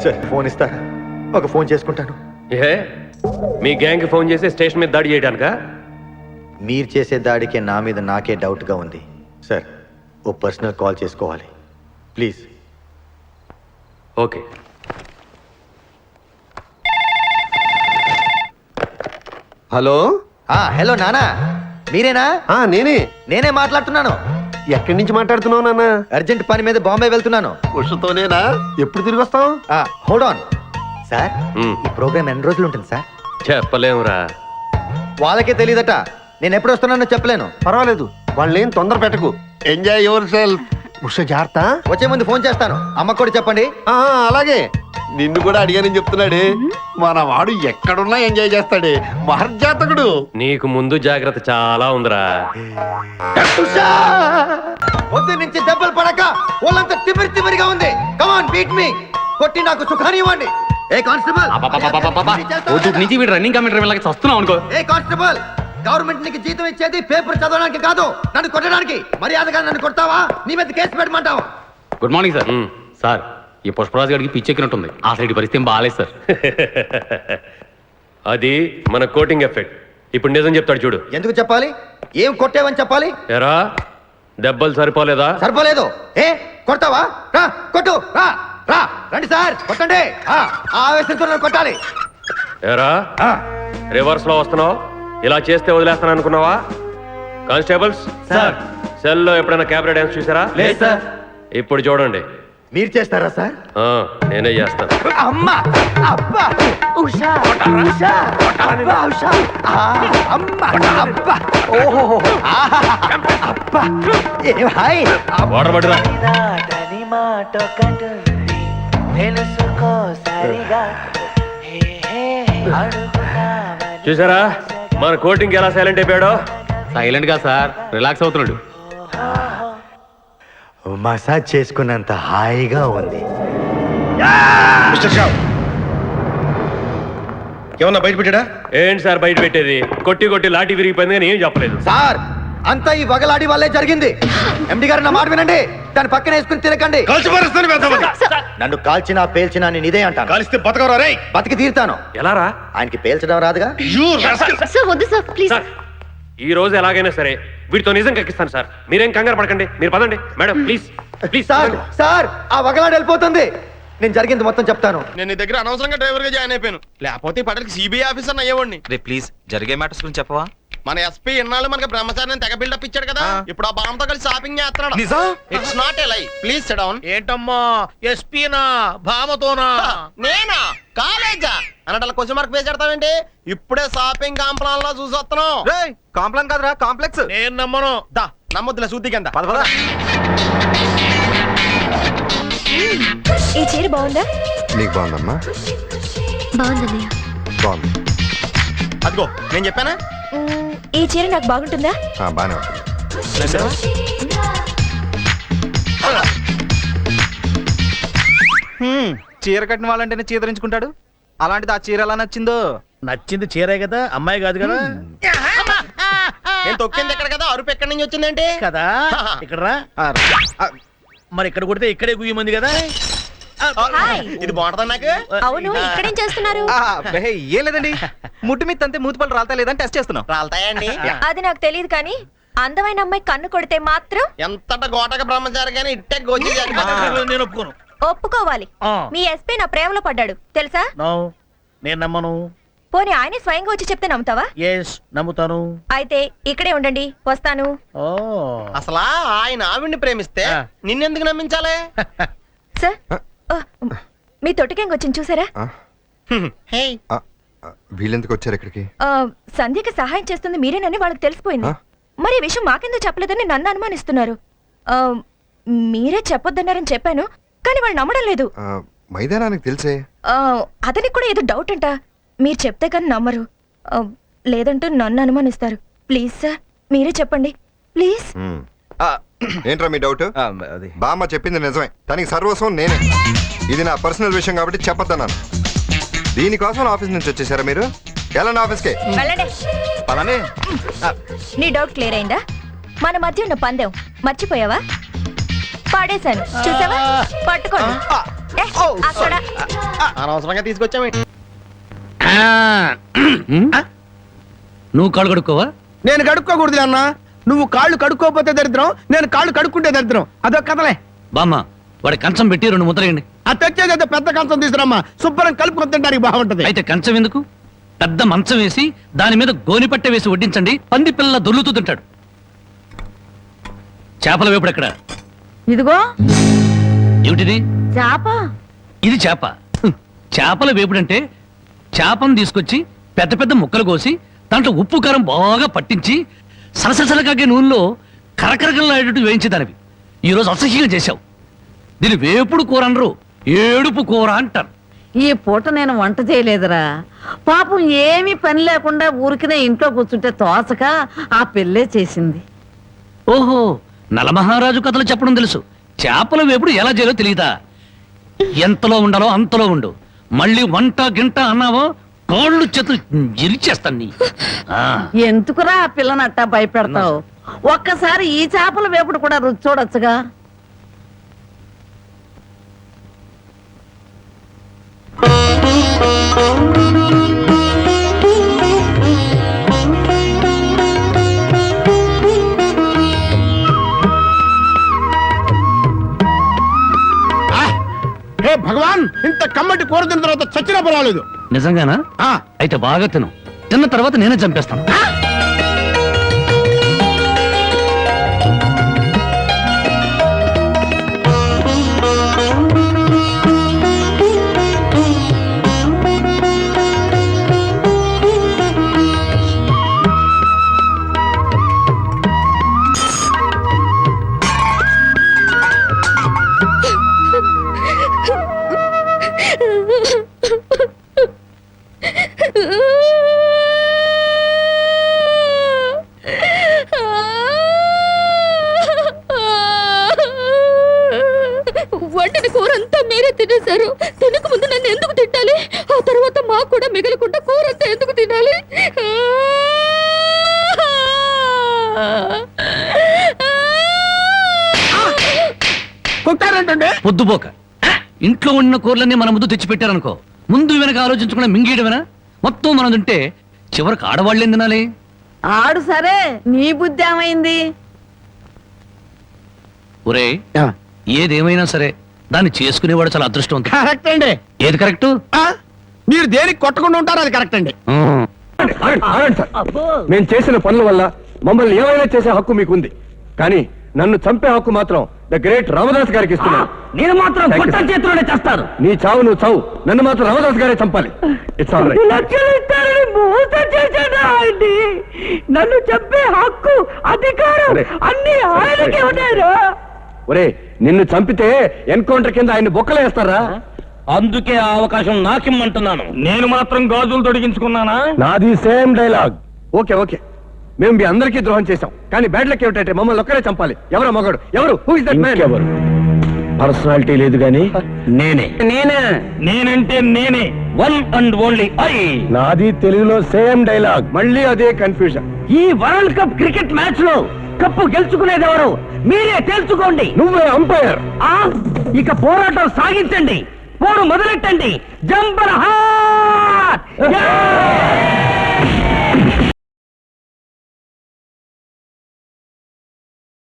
Sir phone ఇస్తారా? ఒక phone చేసుకుంటాను. ఏ మీ గ్యాంగ్ ఫోన్ చేసి స్టేషన్ మీద దాడి చేయడానికా? మీరు చేసే దాడికే నా మీద నాకే డౌట్గా ఉంది సార్. ఓ పర్సనల్ కాల్ చేసుకోవాలి ప్లీజ్. ఓకే. హలో. హలో నానా, మీరేనా? నేనే మాట్లాడుతున్నాను. ఎక్కడి నుంచి మాట్లాడుతున్నావు నాన్న? అర్జెంట్ పని మీద బాంబే వెళ్తున్నాను. ఉషతోనేనా? ఎప్పుడు తిరిగి వస్తావు? Hold on sir. ఈ ప్రోగ్రామ్ ఎన్ని రోజులు ఉంటుంది సార్? చెప్పలేమురా. వాళ్ళకే తెలియదట. నేను ఎప్పుడు వస్తున్నానో చెప్పలేను. పర్వాలేదు, వాళ్ళేం తొందర పెట్టకు. Enjoy your self. ఉష జాగ్రత్త. వచ్చే ముందు ఫోన్ చేస్తాను. అమ్మకు కూడా చెప్పండి. అలాగే. నిన్ను కూడా అడిగానని చెప్తున్నాడే. మన వాడు ఎక్కడున్నా ఎంజాయ్ చేస్తాడే. మహర్జాతకుడు. నీకు ముందు జాగ్రత్త చాలా ఉందిరా. పొద్దు నుంచి దెబ్బలు పడక వాళ్ళంతా తిమిరిగా ఉంది. కమాన్ బీట్ మీ. కొట్టి నాకు సుఖాన్ని ఇవ్వండి. ఏ కానిస్టేబుల్, నుంచి వీడు రన్నింగ్ కమిటీ వెళ్ళక వస్తున్నావు అనుకో. ఏ కానిస్టేబుల్, గవర్నమెంట్ నీకు జీతం ఇచ్చేది పేపర్ చదవడానికి కాదు, నన్ను కొట్టడానికి. మర్యాదగా నన్ను కొడతావా? నీ మీద కేసు పెట్టమంటావా? Good morning sir. సార్, ఈ పుష్పరాజు గారికి పిచ్చెక్కినట్టుంది. ఆ సైడ్ పరిస్థితి ఏం బాగాలేదు సార్. అది మన కోటింగ్ ఎఫెక్ట్. ఇప్పుడు నిజం చెప్తాడు చూడు. ఎందుకు చెప్పాలి? ఏం కొట్టేవని చెప్పాలి? ఎరా దెబ్బలు సరిపోలేదా? సరిపోలేదు. ఏ కొడతావా? రా కొట్టు. రా రా రండి సార్, కొట్టండి. ఆవేశంతో నన్ను కొట్టాలి. ఎరా రివర్స్ లో వస్తున్నావు. ఇలా చేస్తే వదిలేస్తాను అనుకున్నావా? Constables sir. సెల్లో ఎప్పుడైనా క్యాబరే డాన్స్ చూసారా? లేదు సార్. ఇప్పుడు చూడండి. మీరు చేస్తారా సార్? నేనే చేస్తాను. అమ్మా అబ్బా ఉషా ఉషా అబ్బా ఉషా అమ్మా అబ్బా ఓహో అబ్బా ఏ హాయ్ వాడబడిరా. చూసారా మన కోటింగ్ ఎలా సైలెంట్ అయిపోయాడో? సైలెంట్ గా సార్, రిలాక్స్ అవుతున్నాడు. మసాజ్ చేసుకున్నంత హాయిగా ఉంది. ఏమన్నా బయట పెట్టాడా? ఏంటి సార్ బయట పెట్టేది? కొట్టి కొట్టి లాఠీ విరిగిపోయింది కానీ ఏం చెప్పలేదు సార్. అంతా ఈ వగలాడి వల్లే జరిగింది. ఎండి గారు నా మాట వినండి. దాని పక్కన వేసుకుని తినకండి. నన్ను కాల్చినా పేల్చినా నేను ఇదే అంటాను. కాలిస్తే బతకరా రేయ్? బతికి తీరుతాను. ఎలా రా? ఆయనకి పేల్చడం రాదుగా. సార్ ఈ రోజు ఎలాగైనా సరే వీటితో నిజం కక్కిస్తాను సార్. మీరేం కంగారు పడకండి. మీరు పదండి madam, please please. Sir sir ఆ వగలాడి వెళ్ళిపోతుంది. నేను జరిగింది మొత్తం చెప్తాను. నేను నీ దగ్గర అనవసరంగా డ్రైవర్ గా జాయిన్ అయిపోయాను. లేకపోతే ఈ Padaki CBI officer అయ్యేవాడిని. Ray please, జరిగే మ్యాటర్స్ గురించి చెప్పవా? మన ఎస్పీ ఇన్నాళ్ళు మనకి బ్రహ్మచారిని తెగ బిల్డప్ ఇచ్చాడు కదా. ఇప్పుడు ఆ బాంబుతో కలిసి షాపింగ్ చేస్తున్నాడు. నిజం? ఇట్స్ నాట్ ఏ లై. Please SIT down. ఏంటమ్మా ఎస్పీనా భామతోనా? నేనా? కాలేజా అన్నట్టు క్వశ్చన్ మార్క్ పేజ్ పెడతావేంటి? ఇప్పుడే షాపింగ్ కాంప్లాన్ లో చూసి వస్తున్నాం. రేయ్, కాంప్లాన్ కాదురా, కాంప్లెక్స్. నేను నమ్మను. దా నమ్మొద్దులే సూది కింద. పద పద. ఈ చీర బాగుందా? నీకు బాగుందమ్మా? బాగుందన్నయ్య. బాగుంది. అదిగో నేను చెప్పానా? ఈ చీర నాకు బాగుంటుందా? బాగానే ఉంటుంది. చీర కట్టిన వాళ్ళంటేనే చీదరించుకుంటాడు. అలాంటిది ఆ చీర ఎలా నచ్చిందో? నచ్చింది చీరే కదా, అమ్మాయి కాదు కదా. నేను తొక్కింది ఎక్కడ కదా, అరుపు ఎక్కడి నుంచి వచ్చిందేంటి కదా ఇక్కడ రా. మరి ఇక్కడ కొడితే ఇక్కడే గుయ్యమంది కదా. ఇది బాగుంటుందా నాకు? అవును, ఇక్కడేం చేస్తున్నారు? ఏం లేదండి, ముట్టు మీద అంతే మూతిపళ్ళు రాలతా లేదని టెస్ట్ చేస్తున్నాం. రాలతాయండి. అది నాకు తెలియదు కానీ అందమైన అమ్మాయి కన్ను కొడితే మాత్రం ఎంతట గోటక బ్రహ్మచారి కానీ ఇట్టే గోచి నేను ఒప్పుకోను. ఒప్పుకోవాలి. మీ ఎస్పీ నా ప్రేమలో పడ్డాడు తెలుసా? నేను నమ్మను. పోనీ ఆయనే స్వయంగా వచ్చి చెప్తే నమ్ముతావా? ఎస్ నమ్ముతాను. అయితే ఇక్కడే ఉండండి, వస్తాను. అసలా ఆయన ఆవిడ్ని ప్రేమిస్తే నిన్నెందుకు నమ్మించాలి? సార్, మీ తొట్టికెంగ్ వచ్చింది చూసారా? వీళ్ళెందుకు వచ్చారు ఇక్కడికి? సంధ్యకి సహాయం చేస్తుంది మీరేనని వాళ్ళకి తెలిసిపోయింది. మరి ఈ విషయం మాకెందుకు చెప్పలేదని నన్ను అనుమానిస్తున్నారు. మీరే చెప్పొద్దన్నారని చెప్పాను కానీ వాళ్ళు నమ్మడం లేదు. మైదానానికి తెలిసే. అతనికి కూడా ఏదో డౌట్ అంట. మీరు చెప్తే కానీ నమ్మరు. లేదంటూ నన్ను అనుమానిస్తారు. ప్లీజ్ సార్, మీరే చెప్పండి ప్లీజ్. ఏంట్రా మీ డౌట్? బామ్మ చెప్పింది నిజమే, తనకి సర్వస్వం నేనే. ఇది నా పర్సనల్ విషయం కాబట్టి చెప్పొద్దన్నాను. దీనికోసం ఆఫీస్ నుంచి వచ్చేసారా మీరు? ఎలా ఆఫీస్కే వెళ్ళండి. నీ డౌట్ క్లియర్ అయిందా? మన మధ్య ఉన్న పందెం మర్చిపోయావా? పాడేశాను చూసావా? పట్టుకోండి. ఏ, అక్కడ అనవసరంగా తీసుకొచ్చామేంటి నువ్వు కాళ్ళు కడుక్కోవా? నేను కడుక్కోకూడదు అన్న. నువ్వు కాళ్ళు కడుక్కోపోతే దరిద్రం, నేను కాళ్ళు కడుక్కుంటే దరిద్రం. అదొక కథలే. బామ్మ వాడి కంచం పెట్టి 2 ముద్దలేయండి. అది తెచ్చేది పెద్ద కంచం తీసుకురమ్మా, శుభ్రం కలుపుకొని తింటానికి బాగుంటది. అయితే కంచం ఎందుకు, పెద్ద మంచం వేసి దాని మీద గోనిపట్టె వేసి వడ్డించండి. పంది పిల్ల దొర్లుతూ తింటాడు. చేపల వేపుడు ఎక్కడ? ఇదిగో ఏమిటిది? చేప. ఇది చేప. చేపల వేపుడంటే చేపను తీసుకొచ్చి పెద్ద పెద్ద ముక్కలు కోసి దాంట్లో ఉప్పు కారం బాగా పట్టించి సలసలకాగే నూనెలో కరకరకలాడేటట్టు వేయించేదానివి. ఈరోజు అసహ్యంగా చేశావు. దీని వేపుడు కూర అనరు, ఏడుపు కూర అంటారు. ఈ పూట నేను వంట చేయలేదురా. పాపం ఏమీ పని లేకుండా ఊరికినే ఇంట్లో కూర్చుంటే తోసక ఆ పెళ్ళే చేసింది. ఓహో, నలమహారాజు కథలు చెప్పడం తెలుసు. చేపల వేపుడు ఎలా చేయాలో తెలియదా? ఎంతలో ఉండాలో అంతలో ఉండు. మళ్ళీ వంట గింట అన్నావో కాళ్ళు చేతులు ఇరిచేస్తాను నీ. ఎందుకురా ఆ పిల్లనట్టా భయపెడతావు? ఒక్కసారి ఈ చేపల వేపుడు కూడా రుచి చూడొచ్చుగా. హే భగవాన్, ఇంత కమ్మటి కూర తిన్న తర్వాత చచ్చినా పర్వాలేదు. నిజంగానా? అయితే బాగా తిను. తిన్న తర్వాత నేనే చంపేస్తాను. వండిన కూర అంతా మీరే తినేశారు. తినక ముందు నన్ను ఎందుకు తిట్టాలి? ఆ తర్వాత మాకు కూడా మిగలకుండా కూర అంతా ఎందుకు తినాలి? పొద్దుపోక ఇంట్లో ఉన్న కూరలన్నీ మన ముందు తెచ్చిపెట్టారనుకో, ముందు వెనక ఆలోచించకుండా మింగేయడమేనా? మొత్తం మనం తింటే చివరికి ఆడవాళ్ళేం తినాలి? ఆడు సరే, నీ బుద్ధి ఏమైంది? ఒరే, ఏదేమైనా సరే దాన్ని చేసుకునేవాడు చాలా అదృష్టవంతుడు. కరెక్ట్ అండి. ఏది కరెక్ట్? మీరు దేనికి కొట్టకుండా ఉంటారు, అది కరెక్ట్ అండి. మేము చేసిన పనుల వల్ల మమ్మల్ని ఏమైనా చేసే హక్కు మీకుంది, కానీ నన్ను చంపే హక్కు మాత్రం ద గ్రేట్ రామదాస్ గారికి ఇస్తున్నాను. నేను మాత్రం చేతిలోనే చేస్తాను. నీ చావు నువ్వు చావు, నన్ను మాత్రం రామదాస్ గారే చంపాలి. It's all right. నన్ను చంపే హక్కు, అధికారం అన్ని ఆయనకే ఉన్నాయా? ఒరే, నిన్ను చంపితే ఎన్కౌంటర్ కింద ఆయన బొక్కలేస్తారా? అందుకే ఆ అవకాశం నాకిమ్మంటున్నాను. నేను మాత్రం గాజులు తొడిగించుకున్నానా? నాది సేమ్ డైలాగ్. ఓకే ఓకే, మేము మీ అందరికీ ద్రోహం చేశాం, కానీ బ్యాడ్ లక్ ఏమిటంటే మమ్మల్ని ఒక్కరే చంపాలి. ఎవరో మగాడు? ఎవరు? Who is that man? ఎవరు? పర్సనాలిటీ లేదు గానీ నేనే. నేనంటే నేనే, వన్ అండ్ ఓన్లీ ఐ. నాది తెలుగులో సేమ్ డైలాగ్, మళ్ళీ అదే కన్ఫ్యూజన్. ఈ వరల్డ్ కప్ క్రికెట్ మ్యాచ్ లో కప్పు గెలుచుకునేది ఎవరు? మీరే తెలుసుకోండి. నువ్వే అంపైర్. ఇక పోరాటం సాగించండి, పోరు మొదలెట్టండి. Jumper hot!